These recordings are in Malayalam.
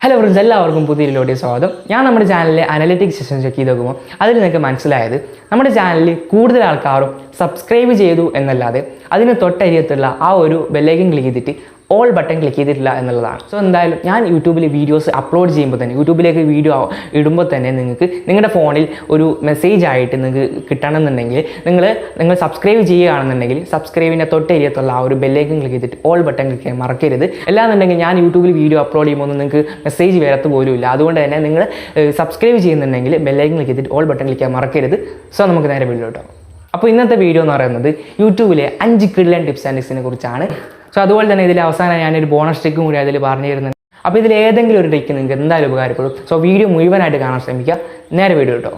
ഹലോ ഫ്രണ്ട്സ്, എല്ലാവർക്കും പുതിയ വീഡിയോയിലേക്ക് സ്വാഗതം. ഞാൻ നമ്മുടെ ചാനലിലെ അനലിറ്റിക്സ് സെഷൻ ചെക്ക് ചെയ്ത് നോക്കുമ്പോൾ അതിൽ നിങ്ങൾക്ക് മനസ്സിലായത് നമ്മുടെ ചാനലിൽ കൂടുതൽ ആൾക്കാരും സബ്സ്ക്രൈബ് ചെയ്തു എന്നല്ലാതെ അതിന് തൊട്ടരികത്തുള്ള ആ ഒരു ബെല്ലൈക്കൻ ക്ലിക്ക് ചെയ്തിട്ട് ഓൾ ബട്ടൺ ക്ലിക്ക് ചെയ്തിട്ടില്ല എന്നുള്ളതാണ്. സോ എന്തായാലും ഞാൻ യൂട്യൂബിൽ വീഡിയോസ് അപ്ലോഡ് ചെയ്യുമ്പോൾ തന്നെ, യൂട്യൂബിലേക്ക് വീഡിയോ ഇടുമ്പോൾ തന്നെ നിങ്ങൾക്ക് നിങ്ങളുടെ ഫോണിൽ ഒരു മെസ്സേജ് ആയിട്ട് നിങ്ങൾക്ക് കിട്ടണമെന്നുണ്ടെങ്കിൽ നിങ്ങൾ സബ്സ്ക്രൈബ് ചെയ്യുകയാണെന്നുണ്ടെങ്കിൽ സബ്സ്ക്രൈബിൻ്റെ തൊട്ടരികത്തുള്ള ആ ഒരു ബെല്ലൈക്കൻ ക്ലിക്ക് ചെയ്തിട്ട് ഓൾ ബട്ടൺ ക്ലിക്ക് ചെയ്യാൻ മറക്കരുത്. അല്ലാന്നുണ്ടെങ്കിൽ ഞാൻ യൂട്യൂബിൽ വീഡിയോ അപ്ലോഡ് ചെയ്യുമ്പോൾ നിങ്ങൾക്ക് മെസ്സേജ് വരത്ത് പോലുമില്ല. അതുകൊണ്ട് തന്നെ നിങ്ങൾ സബ്സ്ക്രൈബ് ചെയ്യുന്നുണ്ടെങ്കിൽ ബെല്ലൈക്കൻ ക്ലിക്ക് ചെയ്തിട്ട് ഓൾ ബട്ടൺ ക്ലിക്ക് ചെയ്യാൻ മറക്കരുത്. സോ നമുക്ക് നേരെ വീഡിയോ കേട്ടോ. അപ്പോൾ ഇന്നത്തെ വീഡിയോ എന്ന് പറയുന്നത് യൂട്യൂബിലെ 5 കിഡിലൻ ടിപ്സ് ആൻഡ് ട്രിക്സിനെ കുറിച്ചാണ്. സോ അതുപോലെ തന്നെ ഇതിൽ അവസാനം ഞാനൊരു ബോണസ് ട്രിക്കും കൂടി അതിൽ പറഞ്ഞു തരുന്നുണ്ട്. അപ്പോൾ ഇതിൽ ഏതെങ്കിലും ഒരു ട്രിക്ക് നിങ്ങൾക്ക് എന്തായാലും ഉപകാരപ്പെടും. സോ വീഡിയോ മുഴുവനായിട്ട് കാണാൻ ശ്രമിക്കുക. നേരെ വീഡിയോ കേട്ടോ.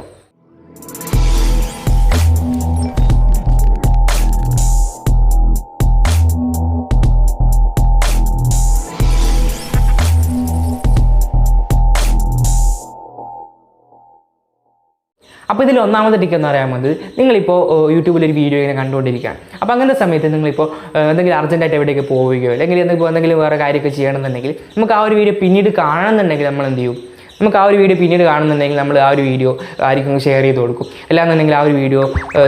അപ്പോൾ ഇതിൽ ഒന്നാമത്തെ ടിക്ക് എന്ന് പറയുന്നത്, നിങ്ങളിപ്പോൾ യൂട്യൂബിലൊരു വീഡിയോ ഇങ്ങനെ കണ്ടുകൊണ്ടിരിക്കുകയാണ്. അപ്പോൾ അങ്ങനത്തെ സമയത്ത് നിങ്ങളിപ്പോൾ എന്തെങ്കിലും അർജൻറ്റായിട്ട് എവിടേക്ക് പോവുകയോ അല്ലെങ്കിൽ എന്തെങ്കിലും വേറെ കാര്യമൊക്കെ ചെയ്യണമെന്നുണ്ടെങ്കിൽ നമുക്ക് ആ ഒരു വീഡിയോ പിന്നീട് കാണണമെന്നുണ്ടെങ്കിൽ നമ്മൾ എന്ത് ചെയ്യും? നമുക്ക് ആ ഒരു വീഡിയോ പിന്നീട് കാണുന്നുണ്ടെങ്കിൽ നമ്മൾ ആ ഒരു വീഡിയോ ആർക്കും ഷെയർ ചെയ്ത് കൊടുക്കും. അല്ലാന്നുണ്ടെങ്കിൽ ആ ഒരു വീഡിയോ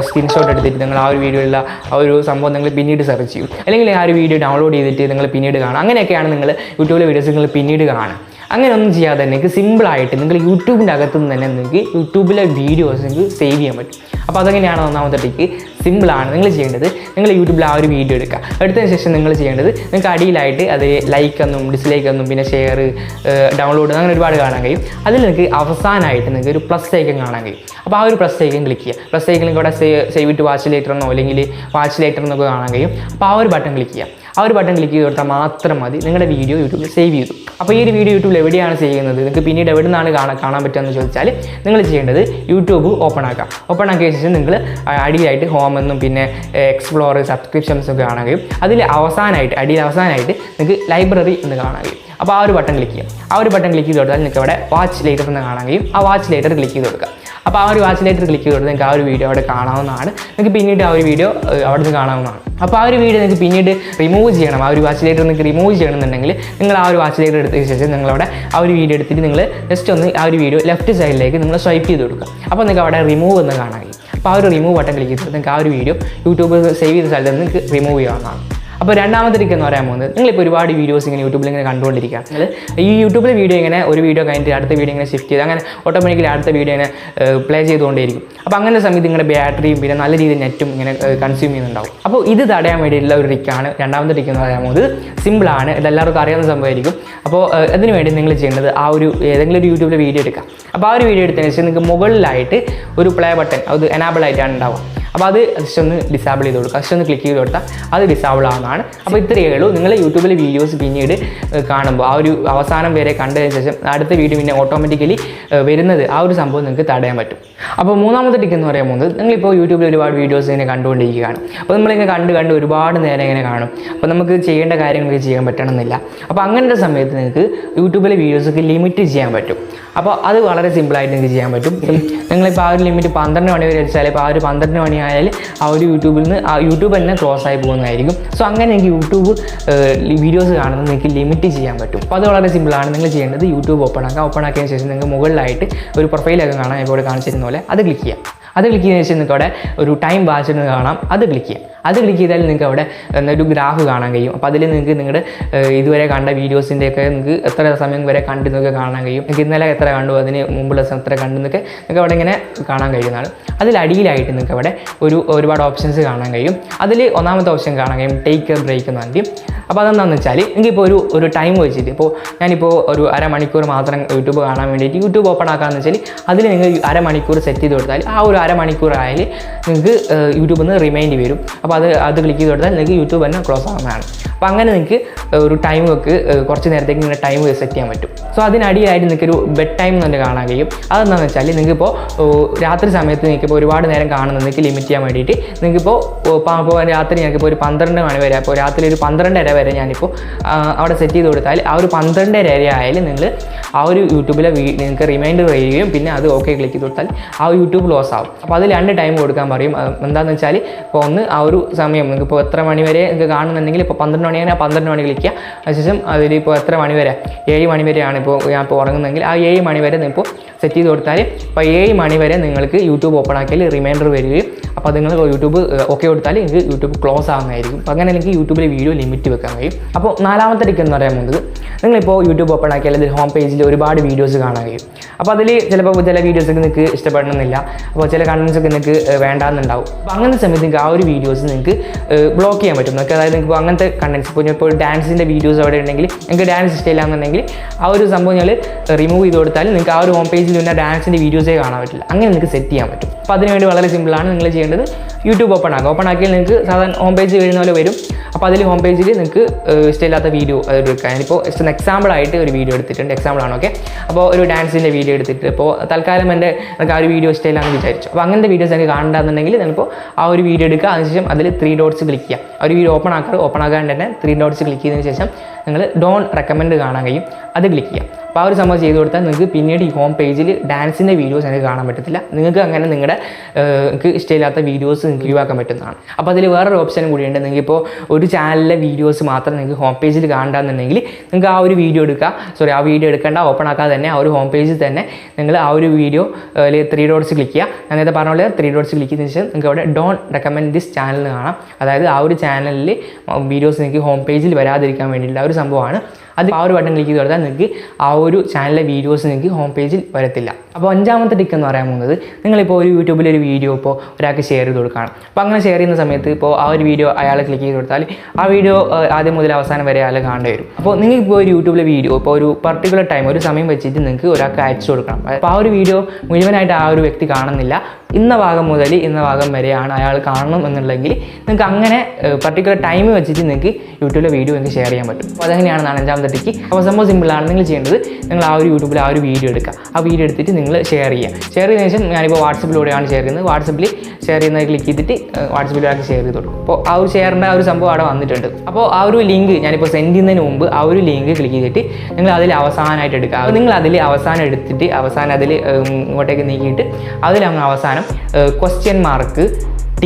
സ്ക്രീൻഷോട്ട് എടുത്തിട്ട് നിങ്ങൾ ആ ഒരു വീഡിയോയിലുള്ള ആ ഒരു സംഭവം നിങ്ങൾ പിന്നീട് സെർച്ച് ചെയ്യും. അല്ലെങ്കിൽ ആ ഒരു വീഡിയോ ഡൗൺലോഡ് ചെയ്തിട്ട് നിങ്ങൾ പിന്നീട് കാണും. അങ്ങനെയൊക്കെയാണ് നിങ്ങൾ യൂട്യൂബിലെ വീഡിയോസ് നിങ്ങൾ പിന്നീട് കാണുക. അങ്ങനെ ഒന്നും ചെയ്യാതെ നിങ്ങൾക്ക് സിമ്പിളായിട്ട് നിങ്ങൾ യൂട്യൂബിൻ്റെ അകത്തു നിന്ന് തന്നെ നിങ്ങൾക്ക് യൂട്യൂബിലെ വീഡിയോസ് നിങ്ങൾക്ക് സേവ് ചെയ്യാൻ പറ്റും. അപ്പോൾ അതെങ്ങനെയാണ് ഒന്നാമത്തെ ട്രിക്ക്? സിമ്പിളാണ്. നിങ്ങൾ ചെയ്യേണ്ടത്, നിങ്ങൾ യൂട്യൂബിൽ ആ ഒരു വീഡിയോ എടുക്കുക. എടുത്തതിന് ശേഷം നിങ്ങൾ ചെയ്യേണ്ടത്, നിങ്ങൾക്ക് അടിയിലായിട്ട് അത് ലൈക്കെന്നും ഡിസ്ലൈക്കെന്നും പിന്നെ ഷെയർ, ഡൗൺലോഡ് അങ്ങനെ ഒരുപാട് കാണാൻ കഴിയും. അതിൽ നിങ്ങൾക്ക് അവസാനമായിട്ട് നിങ്ങൾക്ക് ഒരു പ്ലസ് ഐക്കൺ കാണാൻ കഴിയും. അപ്പോൾ ആ ഒരു പ്ലസ് ഐക്കൺ ക്ലിക്ക് ചെയ്യുക. പ്ലസ് ഐക്കൺ ഇവിടെ സേവ് ഇറ്റ് വാച്ച് ലേറ്റർ എന്നോ അല്ലെങ്കിൽ വാച്ച് ലേറ്റർ എന്നൊക്കെ കാണാൻ കഴിയും. അപ്പോൾ ആ ഒരു ബട്ടൺ ക്ലിക്ക് ചെയ്യുക. ആ ഒരു ബട്ടൺ ക്ലിക്ക് ചെയ്ത് കൊടുത്താൽ മാത്രം മതി നിങ്ങളുടെ വീഡിയോ യൂട്യൂബിൽ സേവ് ചെയ്തു. അപ്പോൾ ഈ ഒരു വീഡിയോ യൂട്യൂബിൽ എവിടെയാണ് ചെയ്യുന്നത്, നിങ്ങൾക്ക് പിന്നീട് എവിടെ നിന്നാണ് കാണാൻ പറ്റുകയെന്ന് ചോദിച്ചാൽ നിങ്ങൾ ചെയ്യേണ്ടത് യൂട്യൂബ് ഓപ്പൺ ആക്കുക. ഓപ്പൺ ആക്കിയ ശേഷം നിങ്ങൾ അടിയിലായിട്ട് ഹോം എന്നും പിന്നെ എക്സ്പ്ലോർ, സബ്സ്ക്രിപ്ഷൻസ് ഒക്കെ കാണാൻ കഴിയും. അതിൽ അവസാനമായിട്ട് നിങ്ങൾക്ക് ലൈബ്രറി എന്ന് കാണാൻ കഴിയും. അപ്പോൾ ആ ഒരു ബട്ടൺ ക്ലിക്ക് ചെയ്യാം. ആ ഒരു ബട്ടൺ ക്ലിക്ക് ചെയ്ത് കൊടുത്താൽ നിങ്ങൾക്ക് ഇവിടെ വാച്ച് ലേറ്റർ എന്ന് കാണാൻ കഴിയും. ആ വാച്ച് ലേറ്റർ ക്ലിക്ക് ചെയ്ത് കൊടുക്കുക. അപ്പോൾ ആ ഒരു വാച്ച് ലേറ്റർ ക്ലിക്ക് ചെയ്ത് കൊടുത്താൽ നിങ്ങൾക്ക് ആ ഒരു വീഡിയോ അവിടെ കാണാവുന്നതാണ്. നിങ്ങൾക്ക് പിന്നീട് ആ ഒരു വീഡിയോ അവിടെ നിന്ന് കാണാവുന്നതാണ്. അപ്പോൾ ആ ഒരു വീഡിയോ നിങ്ങൾക്ക് പിന്നീട് റിമൂവ് ചെയ്യണം. ആ ഒരു വാച്ച് ലേറ്റർ നിങ്ങൾക്ക് റിമൂവ് ചെയ്യണമെന്നുണ്ടെങ്കിൽ നിങ്ങൾ ആ ഒരു വാച്ച് ലേറ്റർ എടുത്തതിന് ശേഷം നിങ്ങളവിടെ ആ ഒരു വീഡിയോ എടുത്തിട്ട് നിങ്ങൾ ജസ്റ്റ് ഒന്ന് ആ ഒരു വീഡിയോ ലെഫ്റ്റ് സൈഡിലേക്ക് നിങ്ങൾ സ്വൈപ്പ് ചെയ്ത് കൊടുക്കുക. അപ്പോൾ നിങ്ങൾക്ക് അവിടെ റിമൂവ് എന്ന് കാണാൻ കഴിയും. അപ്പോൾ ആ ഒരു റിമൂവ് ബട്ടൺ ക്ലിക്ക് ചെയ്തിട്ട് നിങ്ങൾക്ക് ആ ഒരു വീഡിയോ യൂട്യൂബ് സേവ് ചെയ്ത സ്ഥലത്ത് നിന്ന് നിങ്ങൾക്ക് റിമൂവ് ചെയ്യാവുന്നതാണ്. അപ്പോൾ രണ്ടാമത്തെ ട്രിക്ക് എന്ന് പറയാൻ പോകുന്നത്, നിങ്ങളിപ്പോൾ ഒരുപാട് വീഡിയോസ് ഇങ്ങനെ യൂട്യൂബിൽ ഇങ്ങനെ കണ്ടുകൊണ്ടിരിക്കുക. നിങ്ങൾ ഈ യൂട്യൂബിലെ വീഡിയോ ഇങ്ങനെ ഒരു വീഡിയോ കഴിഞ്ഞിട്ട് അടുത്ത വീഡിയോ ഇങ്ങനെ ഷിഫ്റ്റ് ചെയ്ത് അങ്ങനെ ഓട്ടോമാറ്റിക്കലി അടുത്ത വീഡിയോ ഇങ്ങനെ പ്ലേ ചെയ്തുകൊണ്ടേയിരിക്കും. അപ്പോൾ അങ്ങനെ സമയത്ത് നിങ്ങളുടെ ബാറ്ററിയും പിന്നെ നല്ല രീതിയിൽ നെറ്റും ഇങ്ങനെ കൺസ്യൂം ചെയ്യുന്നുണ്ടാവും. അപ്പോൾ ഇത് തടയാൻ വേണ്ടിയിട്ടുള്ള ഒരു ട്രിക്കാണ് രണ്ടാമത്തെ ട്രിക്ക് എന്ന് പറയാൻ പോകുന്നത്. സിമ്പിളാണ്, ഇതെല്ലാവർക്കും അറിയാവുന്ന സംഭവമായിരിക്കും. അപ്പോൾ അതിന് വേണ്ടി നിങ്ങൾ ചെയ്യേണ്ടത് ഏതെങ്കിലും ഒരു യൂട്യൂബിലെ വീഡിയോ എടുക്കുക. അപ്പോൾ ആ ഒരു വീഡിയോ എടുത്തതിന് ശേഷം നിങ്ങൾക്ക് മുകളിലായിട്ട് ഒരു പ്ലേ ബട്ടൺ അത് എനാബിൾ ആയിട്ടാണ് ഉണ്ടാവുക. അപ്പോൾ അത് ജസ്റ്റ് ഒന്ന് ഡിസാബിൾ ചെയ്ത് കൊടുക്കുക. ജസ്റ്റ് ഒന്ന് ക്ലിക്ക് ചെയ്ത് കൊടുത്താൽ അത് ഡിസാബിൾ ആവുന്നതാണ്. അപ്പോൾ ഇത്രയേ ഉള്ളൂ. നിങ്ങൾ യൂട്യൂബിലെ വീഡിയോസ് പിന്നീട് കാണുമ്പോൾ ആ ഒരു അവസാനം വരെ കണ്ടതിന് ശേഷം അടുത്ത വീഡിയോ പിന്നെ ഓട്ടോമാറ്റിക്കലി വരുന്നത് ആ ഒരു സംഭവം നിങ്ങൾക്ക് തടയാൻ പറ്റും. അപ്പോൾ മൂന്നാമത്തെ ടിക്ക് എന്ന് പറയാൻ പോകുന്നത്, നിങ്ങളിപ്പോൾ യൂട്യൂബിൽ ഒരുപാട് വീഡിയോസ് ഇങ്ങനെ കണ്ടുകൊണ്ടിരിക്കുകയാണ്. അപ്പോൾ നമ്മളിങ്ങനെ കണ്ട് ഒരുപാട് നേരം ഇങ്ങനെ കാണും. അപ്പോൾ നമുക്ക് ചെയ്യേണ്ട കാര്യങ്ങളൊക്കെ ചെയ്യാൻ പറ്റണമെന്നില്ല. അപ്പോൾ അങ്ങനത്തെ സമയത്ത് നിങ്ങൾക്ക് യൂട്യൂബിലെ വീഡിയോസൊക്കെ ലിമിറ്റ് ചെയ്യാൻ പറ്റും. അപ്പോൾ അത് വളരെ സിമ്പിളായിട്ട് നിങ്ങൾക്ക് ചെയ്യാൻ പറ്റും. നിങ്ങളിപ്പോൾ ആ ഒരു ലിമിറ്റ് 12 മണി വരെ വെച്ചാൽ ഇപ്പോൾ ആ ഒരു 12 മണി ആയാൽ ആ ഒരു യൂട്യൂബിൽ നിന്ന് ആ യൂട്യൂബ് തന്നെ ക്ലോസ് ആയി പോകുന്നതായിരിക്കും. സോ അങ്ങനെ നിങ്ങൾക്ക് യൂട്യൂബ് വീഡിയോസ് കാണുന്നത് നിങ്ങൾക്ക് ലിമിറ്റ് ചെയ്യാൻ പറ്റും. അപ്പോൾ അത് വളരെ സിമ്പിളാണ്. നിങ്ങൾ ചെയ്യേണ്ടത് യൂട്യൂബ് ഓപ്പൺ ആക്കിയതിന് ശേഷം നിങ്ങൾക്ക് മുകളിലായിട്ട് ഒരു പ്രൊഫൈലൊക്കെ കാണാം, ഇപ്പോൾ കാണിച്ചിരുന്ന പോലെ അത് ക്ലിക്ക് ചെയ്യാം. അത് ക്ലിക്ക് ചെയ്തതിന് ശേഷം നിങ്ങൾക്ക് അവിടെ ഒരു ടൈം വാച്ച് കാണാം, അത് ക്ലിക്ക് ചെയ്യാം. അത് ക്ലിക്ക് ചെയ്താൽ നിങ്ങൾക്ക് അവിടെ ഒരു ഗ്രാഫ് കാണാൻ കഴിയും. അപ്പോൾ അതിൽ നിങ്ങൾക്ക് നിങ്ങളുടെ ഇതുവരെ കണ്ട വീഡിയോസിൻ്റെയൊക്കെ നിങ്ങൾക്ക് എത്ര സമയം വരെ കണ്ടെന്നൊക്കെ കാണാൻ കഴിയും. നിങ്ങൾക്ക് ഇന്നലെ എത്ര കണ്ടു, അതിന് മുമ്പുള്ള എത്ര കണ്ടെന്നൊക്കെ നിങ്ങൾക്ക് അവിടെ ഇങ്ങനെ കാണാൻ കഴിയുന്നതാണ്. അതിലടിയിലായിട്ട് നിങ്ങൾക്ക് അവിടെ ഒരുപാട് ഓപ്ഷൻസ് കാണാൻ കഴിയും. അതിൽ ഒന്നാമത്തെ ഓപ്ഷൻ കാണാൻ കഴിയും ടേക്ക് എ ബ്രേക്ക് എന്ന് പറയും. അപ്പോൾ അതെന്താണെന്ന് വെച്ചാൽ നിങ്ങൾക്കിപ്പോൾ ഒരു ടൈം വെച്ചിട്ട്, ഇപ്പോൾ ഞാനിപ്പോൾ ഒരു അരമണിക്കൂർ മാത്രം യൂട്യൂബ് കാണാൻ വേണ്ടിയിട്ട് യൂട്യൂബ് ഓപ്പൺ ആക്കാമെന്ന് വെച്ചാൽ അതിൽ നിങ്ങൾ അരമണിക്കൂർ സെറ്റ് ചെയ്ത് കൊടുത്താൽ ആ ഒരു അരമണിക്കൂർ ആയാൽ നിങ്ങൾക്ക് യൂട്യൂബിൽ നിന്ന് റിമൈൻഡ് വരും. അപ്പോൾ അത് ക്ലിക്ക് ചെയ്ത് കൊടുത്താൽ നിങ്ങൾക്ക് യൂട്യൂബ് തന്നെ ക്ലോസ് ആവുന്നതാണ്. അപ്പോൾ അങ്ങനെ നിങ്ങൾക്ക് ഒരു ടൈം കുറച്ച് നേരത്തേക്ക് നിങ്ങളുടെ ടൈം സെറ്റ് ചെയ്യാൻ പറ്റും. സോ അതിനടിയായിട്ട് നിങ്ങൾക്കൊരു ബെഡ് ടൈം എന്ന് തന്നെ കാണാൻ കഴിയും. അതെന്താണെന്ന് വെച്ചാൽ നിങ്ങൾക്കിപ്പോൾ രാത്രി സമയത്ത് നിങ്ങൾക്കിപ്പോൾ ഒരുപാട് നേരം കാണുന്നത് നിങ്ങൾക്ക് ലിമിറ്റ് ചെയ്യാൻ വേണ്ടിയിട്ട് നിങ്ങൾക്കിപ്പോൾ രാത്രി ഞങ്ങൾക്കിപ്പോൾ ഒരു 12 മണി വരെ, അപ്പോൾ രാത്രി ഒരു 12:30 വരെ ഞാനിപ്പോൾ അവിടെ സെറ്റ് ചെയ്ത് കൊടുത്താൽ ആ ഒരു 12:30 ആയാലും നിങ്ങൾ ആ ഒരു യൂട്യൂബിലെ നിങ്ങൾക്ക് റിമൈൻഡർ ചെയ്യുകയും പിന്നെ അത് ഓക്കെ ക്ലിക്ക് ചെയ്ത് കൊടുത്താൽ ആ യൂട്യൂബ് ക്ലോസ് ആവും. അപ്പോൾ അത് 2 ടൈം കൊടുക്കാൻ പറയും. എന്താണെന്ന് വെച്ചാൽ ഇപ്പോൾ ഒന്ന് ആ ഒരു സമയം നിങ്ങൾക്ക് ഇപ്പോൾ എത്ര മണി വരെ നിങ്ങൾക്ക് കാണുന്നുണ്ടെങ്കിൽ ഇപ്പോൾ 12 മണിയാണ് 12 മണി ക്ലിക്ക് ചെയ്യുക. അതിനുശേഷം അതിലിപ്പോൾ എത്ര മണി വരെ 7 മണി വരെയാണ് ഇപ്പോൾ ഞാൻ ഇപ്പോൾ ഉറങ്ങുന്നതെങ്കിൽ ആ 7 മണി വരെ ഇപ്പോൾ സെറ്റ് ചെയ്ത് കൊടുത്താൽ ഇപ്പോൾ 7 മണി വരെ നിങ്ങൾക്ക് യൂട്യൂബ് ഓപ്പൺ ആക്കിയാൽ റിമൈൻഡർ വരികയും അപ്പോൾ നിങ്ങൾ യൂട്യൂബ് ഓക്കെ കൊടുത്താൽ നിങ്ങൾക്ക് യൂട്യൂബ് ക്ലോസ് ആകുന്നതായിരിക്കും. അപ്പോൾ അങ്ങനെ എനിക്ക് യൂട്യൂബിൽ വീഡിയോ ലിമിറ്റ് വെക്കാൻ കഴിയും. അപ്പോൾ നാലാമത്തെ ടിക്ക് എന്ന് പറയാൻ പോകുന്നത് നിങ്ങളിപ്പോൾ യൂട്യൂബ് ഓപ്പൺ ആക്കിയാൽ അതിൽ ഹോം പേജിൽ ഒരുപാട് വീഡിയോസ് കാണാൻ കഴിയും. അപ്പോൾ അതിൽ ചിലപ്പോൾ ചില വീഡിയോസൊക്കെ നിങ്ങൾക്ക് ഇഷ്ടപ്പെടണമെന്നില്ല, അപ്പോൾ ചില കണ്ടൻസൊക്കെ നിങ്ങൾക്ക് വേണ്ടാന്നുണ്ടാവും. അപ്പോൾ അങ്ങനത്തെ സമയത്ത് നിങ്ങൾക്ക് ആ ഒരു വീഡിയോസ് നിങ്ങൾക്ക് ബ്ലോക്ക് ചെയ്യാൻ പറ്റും. നിങ്ങൾക്ക് അതായത് നിങ്ങൾക്ക് അങ്ങനത്തെ കണ്ടൻസ് ഇപ്പോൾ ഡാൻസിൻ്റെ വീഡിയോസ് അവിടെ ഉണ്ടെങ്കിൽ നിങ്ങൾക്ക് ഡാൻസ് ഇഷ്ടമില്ല എന്നുണ്ടെങ്കിൽ ആ ഒരു സംഭവം നിങ്ങൾ റിമൂവ് ചെയ്ത് കൊടുത്താൽ നിങ്ങൾക്ക് ആ ഒരു ഹോം പേജിൽ പിന്നെ ഡാൻസിൻ്റെ വീഡിയോസേ കാണാൻ പറ്റില്ല. അങ്ങനെ നിങ്ങൾക്ക് സെറ്റ് ചെയ്യാൻ പറ്റും. അപ്പോൾ അതിനുവേണ്ടി വളരെ സിമ്പിളാണ്. നിങ്ങൾ ചെയ്യേണ്ടത് യൂട്യൂബ് ഓപ്പൺ ആക്കിയാൽ നിങ്ങൾക്ക് സാധാരണ ഹോം പേജ് വരുന്ന പോലെ വരും. അപ്പോൾ അതിൽ ഹോം പേജിൽ നിങ്ങൾക്ക് ഇഷ്ടമില്ലാത്ത വീഡിയോ എടുക്കാൻ ഞാനിപ്പോൾ ജസ്റ്റ് എക്സാമ്പിളായിട്ട് ഒരു വീഡിയോ എടുത്തിട്ടുണ്ട്. എക്സാമ്പിളാണ് ഓക്കെ. അപ്പോൾ ഒരു ഡാൻസിൻ്റെ വീഡിയോ എടുത്തിട്ട് ഇപ്പോൾ തൽക്കാലം എനിക്ക് ആ ഒരു വീഡിയോ ഇഷ്ടമില്ലാന്ന് വിചാരിച്ചു. അപ്പോൾ അങ്ങനത്തെ വീഡിയോസ് എനിക്ക് കാണണ്ടെന്നുണ്ടെങ്കിൽ നിങ്ങളിപ്പോൾ ആ ഒരു വീഡിയോ എടുക്കുക. അതിനുശേഷം അതിൽ 3 ഡോട്ട്സ് ക്ലിക്ക് ചെയ്യുക. ആ ഒരു വീഡിയോ ഓപ്പൺ ആകാണ്ട് തന്നെ 3 ഡോട്ട്സ് ക്ലിക്ക് ചെയ്തതിന് ശേഷം നിങ്ങൾ ഡോണ്ട് റെക്കമെൻഡ് കാണാൻ കഴിയും, അത് ക്ലിക്ക് ചെയ്യുക. അപ്പോൾ ആ ഒരു സംഭവം ചെയ്ത് കൊടുത്താൽ നിങ്ങൾക്ക് പിന്നീട് ഈ ഹോം പേജിൽ ഡാൻസിൻ്റെ വീഡിയോസ് എനിക്ക് കാണാൻ പറ്റത്തില്ല. നിങ്ങൾക്ക് അങ്ങനെ നിങ്ങളുടെ ഇഷ്ടമില്ലാത്ത വീഡിയോസ് നിങ്ങൾക്ക് ഒഴിവാക്കാൻ പറ്റുന്നതാണ്. അപ്പോൾ അതിൽ വേറൊരു ഓപ്ഷനും കൂടിയുണ്ട്. നിങ്ങൾക്കിപ്പോൾ ഒരു ചാനലിലെ വീഡിയോസ് മാത്രം നിങ്ങൾക്ക് ഹോം പേജിൽ കാണണ്ടെന്നുണ്ടെങ്കിൽ നിങ്ങൾക്ക് ആ ഒരു വീഡിയോ ആ വീഡിയോ എടുക്കേണ്ട, ഓപ്പൺ ആക്കാതെ തന്നെ ആ ഒരു ഹോം പേജിൽ തന്നെ നിങ്ങൾ ആ ഒരു വീഡിയോ 3 ഡോട്ട്സ് ക്ലിക്ക് ചെയ്യുക. ഞാൻ നേരത്തെ പറഞ്ഞ പോലെ 3 ഡോട്ട്സ് ക്ലിക്ക് ചെയ്തതിന് ശേഷം നിങ്ങൾക്ക് അവിടെ ഡോണ്ട് റെക്കമെൻഡ് ദിസ് ചാനൽ കാണാം. അതായത് ആ ഒരു ചാനലിൽ വീഡിയോസ് നിങ്ങൾക്ക് ഹോം പേജിൽ വരാതിരിക്കാൻ വേണ്ടിയിട്ടുള്ള ഒരു സംഭവമാണ്. അത് ആ ഒരു ബട്ടൺ ക്ലിക്ക് ചെയ്ത് കൊടുത്താൽ നിങ്ങൾക്ക് ആ ഒരു ചാനലിലെ വീഡിയോസ് നിങ്ങൾക്ക് ഹോം പേജിൽ വരത്തില്ല. അപ്പോൾ 5ാമത്തെ ടിക്ക് എന്ന് പറയാൻ പോകുന്നത് നിങ്ങളിപ്പോൾ ഒരു യൂട്യൂബിലൊരു വീഡിയോ ഇപ്പോൾ ഒരാൾക്ക് ഷെയർ ചെയ്ത് കൊടുക്കുകയാണ്. അപ്പോൾ അങ്ങനെ ഷെയർ ചെയ്യുന്ന സമയത്ത് ഇപ്പോൾ ആ ഒരു വീഡിയോ അയാൾ ക്ലിക്ക് ചെയ്ത് കൊടുത്താൽ ആ വീഡിയോ ആദ്യം മുതൽ അവസാനം വരെ അയാൾ കാണേണ്ടി വരും. അപ്പോൾ നിങ്ങൾക്കിപ്പോൾ ഒരു യൂട്യൂബിലെ വീഡിയോ ഇപ്പോൾ ഒരു പർട്ടിക്കുലർ ടൈം ഒരു സമയം വെച്ചിട്ട് നിങ്ങൾക്ക് ഒരാൾക്ക് അയച്ചു കൊടുക്കണം. അപ്പോൾ ആ ഒരു വീഡിയോ മുഴുവനായിട്ട് ആ ഒരു വ്യക്തി കാണുന്നില്ല, ഇന്ന ഭാഗം മുതൽ ഇന്ന ഭാഗം വരെയാണ് അയാൾ കാണണം എന്നുണ്ടെങ്കിൽ നിങ്ങൾക്ക് അങ്ങനെ പർട്ടിക്കുലർ ടൈം വെച്ചിട്ട് നിങ്ങൾക്ക് യൂട്യൂബിലെ വീഡിയോ നിങ്ങൾക്ക് ഷെയർ ചെയ്യാൻ പറ്റും. അപ്പോൾ അതങ്ങനെയാണ് 5ാമത്തെ ടിക്ക്. അപ്പോൾ സംഭവം സിമ്പിളാണ്. നിങ്ങൾ ചെയ്യേണ്ടത് നിങ്ങൾ ആ ഒരു യൂട്യൂബിൽ ആ ഒരു വീഡിയോ എടുക്കുക. ആ വീഡിയോ എടുത്തിട്ട് നിങ്ങൾ ഷെയർ ചെയ്യുക. ഷെയർ ചെയ്തതിനു ശേഷം ഞാനിപ്പോൾ വാട്സപ്പിലൂടെയാണ് ഷെയർ ചെയ്യുന്നത്. വാട്സപ്പിൽ ഷെയർ ചെയ്യുന്നത് ക്ലിക്ക് ചെയ്തിട്ട് വാട്സപ്പിലേക്ക് ഷെയർ ചെയ്ത് കൊടുക്കും. അപ്പോൾ ആ ഒരു ഷെയറിൻ്റെ ആ ഒരു സംഭവം അവിടെ വന്നിട്ടുണ്ട്. അപ്പോൾ ആ ഒരു ലിങ്ക് ഞാനിപ്പോൾ സെൻഡ് ചെയ്യുന്നതിന് മുമ്പ് ആ ഒരു ലിങ്ക് ക്ലിക്ക് ചെയ്തിട്ട് നിങ്ങൾ അതിൽ അവസാനമായിട്ട് എടുക്കുക. അപ്പോൾ നിങ്ങൾ അതിൽ അവസാനം എടുത്തിട്ട് അവസാനം അതിൽ ഇങ്ങോട്ടേക്ക് നീക്കിയിട്ട് അതിലങ്ങ് അവസാനം $T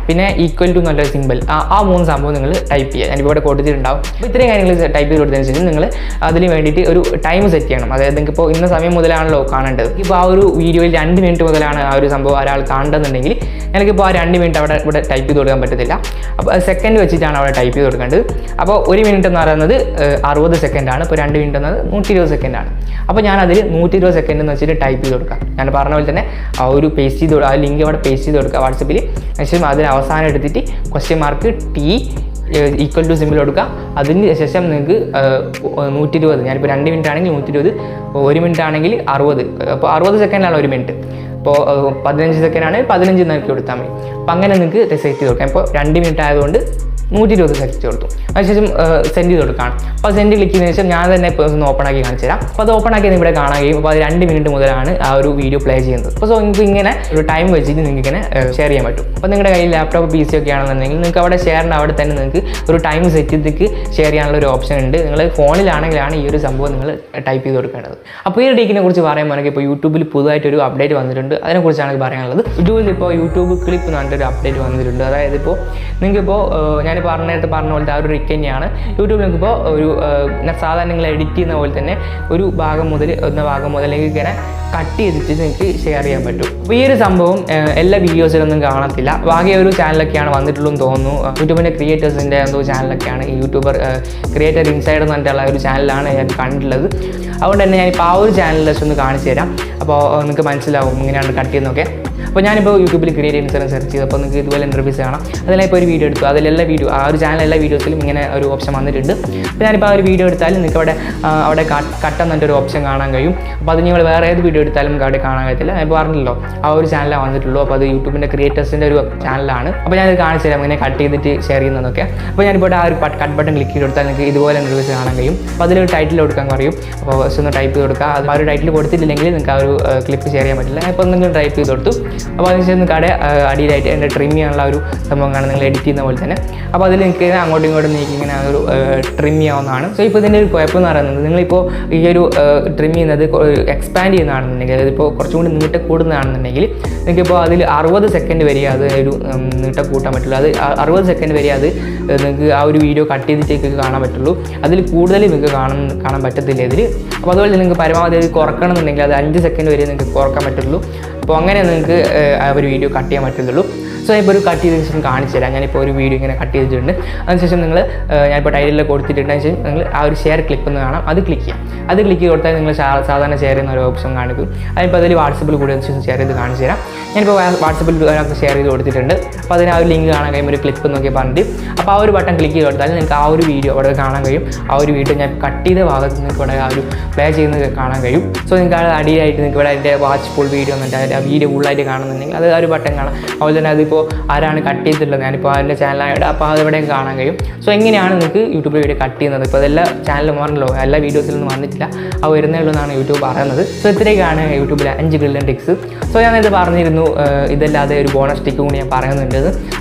പിന്നെ ഈക്വൽ ടു എന്നുള്ളൊരു സിമ്പിൾ ആ 3 സംഭവം നിങ്ങൾ ടൈപ്പ് ചെയ്യുക. ഞാനിപ്പോൾ ഇവിടെ കൊടുത്തിട്ടുണ്ടാവും. അപ്പോൾ ഇത്രയും കാര്യങ്ങൾ ടൈപ്പ് ചെയ്ത് കൊടുത്തതിന് ശേഷം നിങ്ങൾ അതിന് വേണ്ടിയിട്ട് ഒരു ടൈം സെറ്റ് ചെയ്യണം. അതായത് നിങ്ങൾക്കിപ്പോൾ ഇന്ന സമയം മുതലാണല്ലോ കാണേണ്ടത്. ഇപ്പോൾ ആ ഒരു വീഡിയോയിൽ 2 മിനിറ്റ് മുതലാണ് ആ ഒരു സംഭവം ഒരാൾ കാണേണ്ടതെന്നുണ്ടെങ്കിൽ എനിക്കിപ്പോൾ ആ 2 മിനിറ്റ് ഇവിടെ ടൈപ്പ് ചെയ്ത് കൊടുക്കാൻ പറ്റത്തില്ല. അപ്പോൾ സെക്കൻഡ് വെച്ചിട്ടാണ് അവിടെ ടൈപ്പ് ചെയ്ത് കൊടുക്കേണ്ടത്. അപ്പോൾ 1 മിനിറ്റ് എന്ന് പറയുന്നത് 60 സെക്കൻഡാണ്. ഇപ്പോൾ 2 മിനിറ്റ് എന്നത് 120 സെക്കൻഡാണ്. അപ്പോൾ ഞാനതിൽ 120 സെക്കൻഡ് എന്ന് വെച്ചിട്ട് ടൈപ്പ് ചെയ്ത് കൊടുക്കാം. ഞാൻ പറഞ്ഞ പോലെ തന്നെ ആ ഒരു പേസ്റ്റ് ചെയ്ത് ആ ലിങ്ക് അവിടെ പേസ്റ്റ് ചെയ്ത് കൊടുക്കുക വാട്സപ്പിൽ. ശേഷം അതിൽ അവസാനം എടുത്തിട്ട് T ഈക്വൽ ടു സിമ്പിൾ കൊടുക്കുക. അതിന് ശേഷം നിങ്ങൾക്ക് 120, ഞാനിപ്പോൾ 2 മിനിറ്റ് ആണെങ്കിൽ 120, 1 മിനിറ്റ് ആണെങ്കിൽ 60. അപ്പോൾ 60 സെക്കൻഡാണ് 1 മിനിറ്റ്. ഇപ്പോൾ 15 സെക്കൻഡാണെങ്കിൽ 15 നോക്കി കൊടുത്താൽ മതി. അപ്പോൾ അങ്ങനെ നിങ്ങൾക്ക് സെറ്റ് ചെയ്ത് കൊടുക്കാം. ഇപ്പോൾ 2 മിനിറ്റ് ആയതുകൊണ്ട് 120 സെക്കൻഡ് കൊടുത്തു. അതിനുശേഷം സെൻഡ് ചെയ്ത് കൊടുക്കണം. അപ്പോൾ സെൻഡ് ക്ലിക്ക് ചെയ്തതിനു ശേഷം ഞാൻ തന്നെ ഇപ്പോൾ ഒന്ന് ഓപ്പൺ ആക്കി കാണിച്ചു തരാം. അപ്പോൾ അത് ഓപ്പൺ ആക്കി ഇവിടെ കാണാൻ കഴിയും. അപ്പോൾ അത് 2 മിനിറ്റ് മുതലാണ് ആ ഒരു വീഡിയോ പ്ലേ ചെയ്യുന്നത്. അപ്പോൾ നിങ്ങൾക്ക് ഇങ്ങനെ ഒരു ടൈം വെച്ചിട്ട് നിങ്ങൾക്ക് ഇങ്ങനെ ഷെയർ ചെയ്യാൻ പറ്റും. അപ്പോൾ നിങ്ങളുടെ കയ്യിൽ ലാപ്ടോപ്പ് PC ഒക്കെ ആണെന്നുണ്ടെങ്കിൽ നിങ്ങൾക്ക് അവിടെ ഷെയറിൻ്റെ അവിടെ തന്നെ നിങ്ങൾക്ക് ഒരു ടൈം സെറ്റ് ചെയ്തിട്ട് ഷെയർ ചെയ്യാനുള്ള ഒരു ഓപ്ഷൻ ഉണ്ട്. നിങ്ങൾ ഫോണിലാണെങ്കിലാണ് ഈ ഒരു സംഭവം നിങ്ങൾ ടൈപ്പ് ചെയ്ത് കൊടുക്കേണ്ടത്. അപ്പോൾ ഈ ടിക്കിനെ കുറിച്ച് പറയുമ്പോൾ ഇപ്പോൾ യൂട്യൂബിൽ പുതുതായിട്ടൊരു അപ്ഡേറ്റ് വന്നിട്ടുണ്ട്. അതിനെക്കുറിച്ചാണ് പറയാനുള്ളത്. യൂട്യൂബിൽ ഇപ്പോൾ യൂട്യൂബ് ക്ലിപ്പ് എന്ന് പറഞ്ഞിട്ടൊരു അപ്ഡേറ്റ് വന്നിട്ടുണ്ട്. അതായത് ഇപ്പോൾ നിങ്ങൾക്കിപ്പോൾ നേരത്തെ പറഞ്ഞ പോലത്തെ ആ ഒരു ട്രിക്ക് തന്നെയാണ്. യൂട്യൂബിൽ നിങ്ങൾക്കിപ്പോൾ ഒരു സാധാരണ നിങ്ങൾ എഡിറ്റ് ചെയ്യുന്ന പോലെ തന്നെ ഒരു ഭാഗം മുതൽ നിങ്ങൾക്ക് ഇങ്ങനെ കട്ട് ചെയ്തിട്ട് നിങ്ങൾക്ക് ഷെയർ ചെയ്യാൻ പറ്റും. അപ്പോൾ ഈ ഒരു സംഭവം എല്ലാ വീഡിയോസിലൊന്നും കാണത്തില്ല. ബാക്കി ഒരു ചാനലൊക്കെയാണ് വന്നിട്ടുള്ളൂ എന്ന് തോന്നുന്നു. യൂട്യൂബിൻ്റെ ക്രിയേറ്റേഴ്സിൻ്റെ എന്തോ ചാനലൊക്കെയാണ് ഈ യൂട്യൂബർ ക്രിയേറ്റർ ഇൻസൈഡ് എന്ന് പറഞ്ഞിട്ടുള്ള ഒരു ചാനലാണ് ഞാൻ കണ്ടിട്ടുള്ളത്. അതുകൊണ്ട് തന്നെ ഞാനിപ്പോൾ ആ ഒരു ചാനൽ ജസ്റ്റ് ഒന്ന് കാണിച്ചു തരാം. അപ്പോൾ നിങ്ങൾക്ക് മനസ്സിലാവും ഇങ്ങനെയാണ് കട്ട് ചെയ്യുന്നതൊക്കെ. അപ്പോൾ ഞാനിപ്പോൾ യൂട്യൂബിൽ ക്രിയേറ്റ് ഇൻസൈഡ് സെർച്ച് ചെയ്തപ്പോൾ നിങ്ങൾക്ക് ഇതുപോലെ ഇൻ്റർവ്യൂസ് കാണാം. അതിലിപ്പോൾ ഒരു വീഡിയോ എടുത്തു. അതിലെല്ലാ വീഡിയോ ആ ഒരു ചാനൽ എല്ലാ വീഡിയോസിലും ഇങ്ങനെ ഒരു ഓപ്ഷൻ വന്നിട്ടുണ്ട്. അപ്പോൾ ഞാനിപ്പോൾ ആ ഒരു വീഡിയോ എടുത്താൽ നിങ്ങൾക്ക് അവിടെ കട്ട് എന്നൊരു ഓപ്ഷൻ കാണാൻ കഴിയും. അപ്പോൾ അത് നിങ്ങൾ വേറെ ഏത് വീഡിയോ എടുത്താലും നിങ്ങൾക്ക് അവിടെ കാണാൻ കഴിയത്തില്ല. ഞാൻ പറഞ്ഞല്ലോ ആ ഒരു ചാനലാണ് വന്നിട്ടുള്ളൂ. അപ്പോൾ അത് യൂട്യൂബിൻ്റെ ക്രിയേറ്റേഴ്സിൻ്റെ ഒരു ചാനലാണ്. അപ്പോൾ ഞാനത് കാണിച്ചു തരാം ഇങ്ങനെ കട്ട് ചെയ്തിട്ട് ഷെയർ ചെയ്യുന്നതൊക്കെ. അപ്പോൾ ഞാനിപ്പോൾ ആ ഒരു കട്ട് ബട്ടൺ ക്ലിക്ക് ചെയ്ത് കൊടുത്താൽ നിങ്ങൾക്ക് ഇതുപോലെ ഇൻ്റർവ്യൂസ് കാണാൻ കഴിയും. അപ്പോൾ അതിലൊരു ടൈറ്റിൽ കൊടുക്കാൻ പറയും. അപ്പോൾ ജസ്റ്റ് ഒന്ന് ടൈപ്പ് ചെയ്ത് കൊടുക്കുക. അത് ആ ഒരു ടൈറ്റിൽ കൊടുത്തിട്ടില്ലെങ്കിൽ നിങ്ങൾക്ക് ആ ഒരു ക്ലിപ്പ് ഷെയർ ചെയ്യാൻ പറ്റില്ല. ഇപ്പോൾ എന്തെങ്കിലും ടൈപ്പ് ചെയ്ത് കൊടുത്തു. അപ്പോൾ അതിനുശേഷം അടിയിലായിട്ട് എൻ്റെ ട്രിം ചെയ്യാനുള്ള ഒരു സംഭവം കാണാൻ നിങ്ങൾ എഡിറ്റ് ചെയ്യുന്ന പോലെ തന്നെ. അപ്പോൾ അതിൽ നിങ്ങൾക്ക് അങ്ങോട്ടും ഇങ്ങോട്ടും നീക്കി ഇങ്ങനെ ഒരു ട്രിം ചെയ്യാവുന്നതാണ്. സോ ഇപ്പോൾ ഇതിൻ്റെ ഒരു കുഴപ്പം എന്ന് പറയുന്നത് നിങ്ങളിപ്പോൾ ഈ ഒരു ട്രിം ചെയ്യുന്നത് എക്സ്പാൻഡ് ചെയ്യുന്നതാണെന്നുണ്ടെങ്കിൽ അതിപ്പോൾ കുറച്ചും കൂടി നീട്ടം കൂടുന്നതാണെന്നുണ്ടെങ്കിൽ നിങ്ങൾക്കിപ്പോൾ അതിൽ 60 സെക്കൻഡ് വരെ അത് ഒരു നീട്ടം കൂട്ടാൻ പറ്റുള്ളൂ. അത് 60 സെക്കൻഡ് വരെ അത് നിങ്ങൾക്ക് ആ ഒരു വീഡിയോ കട്ട് ചെയ്തിട്ടേക്ക് കാണാൻ പറ്റുള്ളൂ. അതിൽ കൂടുതൽ നിങ്ങൾക്ക് കാണാൻ പറ്റത്തില്ല ഇതിൽ. അപ്പോൾ അതുപോലെ നിങ്ങൾക്ക് പരമാവധി അത് കുറക്കണമെന്നുണ്ടെങ്കിൽ അത് 5 സെക്കൻഡ് വരെ നിങ്ങൾക്ക് കുറക്കാൻ പറ്റുള്ളൂ. അപ്പോൾ അങ്ങനെ നിങ്ങൾക്ക് ആ ഒരു വീഡിയോ കട്ട് ചെയ്യാൻ പറ്റുള്ളൂ. സോ ഇപ്പോൾ ഒരു കട്ട് ചെയ്തതിന് ശേഷം കാണിച്ചു തരാം. ഞാനിപ്പോൾ ഒരു വീഡിയോ ഇങ്ങനെ കട്ട് ചെയ്തിട്ടുണ്ട്. അതിനുശേഷം നിങ്ങൾ ഞാനിപ്പോൾ ടൈറ്റിൽ കൊടുത്തിട്ടുണ്ട്. അതിന് ശേഷം നിങ്ങൾ ആ ഒരു ഷെയർ ക്ലിപ്പ് എന്ന് കാണാം, അത് ക്ലിക്ക് ചെയ്യാം. അത് ക്ലിക്ക് കൊടുത്താൽ നിങ്ങൾ സാധാരണ ഷെയർ ചെയ്യുന്ന ഒരു ഓപ്ഷൻ കാണിക്കും. അതിപ്പോൾ അതിൽ വാട്സപ്പിൽ കൂടി ശേഷം ഷെയർ ചെയ്ത് കാണിച്ചു തരാം. ഞാനിപ്പോൾ വാട്സപ്പിൽ അതിനകത്ത് ഷെയർ ചെയ്ത് കൊടുത്തിട്ടുണ്ട്. അപ്പോൾ അതിന് ആ ഒരു ലിങ്ക് കാണാൻ കഴിയും, ഒരു ക്ലിപ്പ് എന്നൊക്കെ പറഞ്ഞിട്ട്. അപ്പോൾ ആ ഒരു ബട്ടൺ ക്ലിക്ക് ചെയ്ത് കൊടുത്താൽ നിങ്ങൾക്ക് ആ ഒരു വീഡിയോ അവിടെ കാണാൻ കഴിയും. ആ ഒരു വീഡിയോ ഞാൻ കട്ട് ചെയ്ത ഭാഗത്ത് നിങ്ങൾക്ക് ഇവിടെ ആ ഒരു പ്ലേ ചെയ്യുന്നത് കാണാൻ കഴിയും. സോ നിങ്ങൾക്ക് അത് അടിയിലായിട്ട് നിങ്ങൾക്ക് ഇവിടെ അതിൻ്റെ വാച്ച് ഫുൾ വീഡിയോ എന്നിട്ട് ആ വീഡിയോ ഫുള്ളായിട്ട് കാണുന്നുണ്ടെങ്കിൽ അത് ആ ഒരു ബട്ടൺ കാണാം. അതുപോലെ തന്നെ അതിപ്പോൾ ആരാണ് കട്ട് ചെയ്തിട്ടുള്ളത്, ഞാനിപ്പോൾ അതിൻ്റെ ചാനലായിട്ട് അപ്പോൾ അതെവിടെയും കാണാൻ കഴിയും. സോ എങ്ങനെയാണ് നിങ്ങൾക്ക് യൂട്യൂബിൽ വീഡിയോ കട്ട് ചെയ്യുന്നത്. ഇപ്പോൾ അതെല്ലാ ചാനലും മാറണല്ലോ, എല്ലാ വീഡിയോസിലൊന്നും വന്നിട്ടില്ല, അത് വരുന്നേ ഉള്ളൂ എന്നാണ് യൂട്യൂബ് പറയുന്നത്. സോ ഇത്രയൊക്കെയാണ് യൂട്യൂബിലെ 5 ഗിൽഡൻ ടിക്സ്. സോ ഞാനിത് പറഞ്ഞിരുന്നു, ഇതല്ലാതെ ഒരു ബോണസ് ടിക്ക് കൂടി ഞാൻ പറയുന്നുണ്ട്.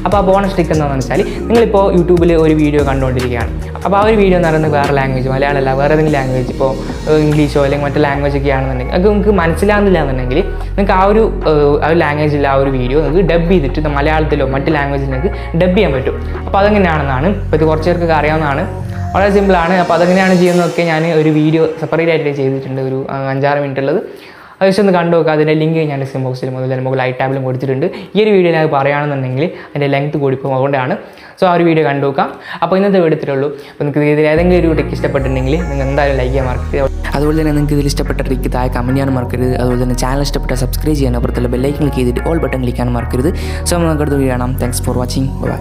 അപ്പോൾ ആ ബോണസ് ടിക്ക് എന്താണെന്ന് വെച്ചാൽ നിങ്ങളിപ്പോൾ യൂട്യൂബിൽ ഒരു വീഡിയോ കണ്ടുകൊണ്ടിരിക്കുകയാണ്. അപ്പോൾ ആ ഒരു വീഡിയോ എന്ന് പറയുന്നത് വേറെ ലാംഗ്വേജ്, മലയാളമല്ല വേറെ ഏതെങ്കിലും ലാംഗ്വേജ്, ഇപ്പോൾ ഇംഗ്ലീഷോ അല്ലെങ്കിൽ മറ്റു ലാംഗ്വേജ് ഒക്കെ ആണെന്നുണ്ടെങ്കിൽ അത് നിങ്ങൾക്ക് മനസ്സിലാകുന്നില്ല എന്നുണ്ടെങ്കിൽ നിങ്ങൾക്ക് ആ ഒരു ലാംഗ്വേജിൽ ആ ഒരു വീഡിയോ നിങ്ങൾക്ക് ഡബ് ചെയ്തിട്ട് മലയാളത്തിലോ മറ്റ് ലാംഗ്വേജിൽ നിങ്ങൾക്ക് ഡബ് ചെയ്യാൻ പറ്റും. അപ്പോൾ അതെങ്ങനെയാണെന്നാണ് ഇപ്പോൾ ഇത് കുറച്ച് പേർക്കൊക്കെ അറിയാവുന്നതാണ്, വളരെ സിമ്പിളാണ്. അപ്പോൾ അതെങ്ങനെയാണ് ചെയ്യുന്നതൊക്കെ ഞാൻ ഒരു വീഡിയോ സെപ്പറേറ്റ് ആയിട്ട് ചെയ്തിട്ടുണ്ട്, ഒരു 5-6 മിനിറ്റ് ഉള്ളത്. അത് ജസ്റ്റ് ഒന്ന് കണ്ടു നോക്കുക. അതിൻ്റെ ലിങ്ക് ഞാൻ ഡിസ്ക്രിപ്ഷൻ ബോക്സിലും അതുപോലെ നമുക്ക് ലൈറ്റ് ടാബിലും കൊടുത്തിട്ടുണ്ട്. ഈ ഒരു വീഡിയോ ഞാൻ പറയുകയാണെന്നുണ്ടെങ്കിൽ അതിൻ്റെ ലെങ്ത്ത് കൂടിപ്പോകും, അതുകൊണ്ടാണ്. സോ ആ ഒരു വീഡിയോ കണ്ടു നോക്കാം. അപ്പോൾ ഇന്നത്തെ എടുത്തിട്ടുള്ളൂ. അപ്പോൾ നിങ്ങൾക്ക് ഇതിൽ ഏതെങ്കിലും ഒരു ടിക്ക് ഇഷ്ടപ്പെട്ടിട്ടുണ്ടെങ്കിൽ നിങ്ങൾ എന്തായാലും ലൈക്ക് ചെയ്യാൻ മറക്കരുത്. അതുപോലെ തന്നെ നിങ്ങൾക്ക് ഇതിൽ ഇഷ്ടപ്പെട്ട ട്രിക്ക് താഴെ കമൻറ്റ് ചെയ്യാൻ മറക്കരുത്. അതുപോലെ തന്നെ ചാനൽ ഇഷ്ടപ്പെട്ട സബ്സ്ക്രൈബ് ചെയ്യാൻ, അപ്പുറത്തുള്ള ബെല്ലൈക്കൻ ക്ലിക്ക് ചെയ്തിട്ട് ഓൾ ബട്ടൺ ക്ലിക്ക് ചെയ്യാൻ മറക്കരുത്. സോ നമുക്ക് അടുത്ത വീഡിയോ കാണാം. Thanks for watching. ബൈ.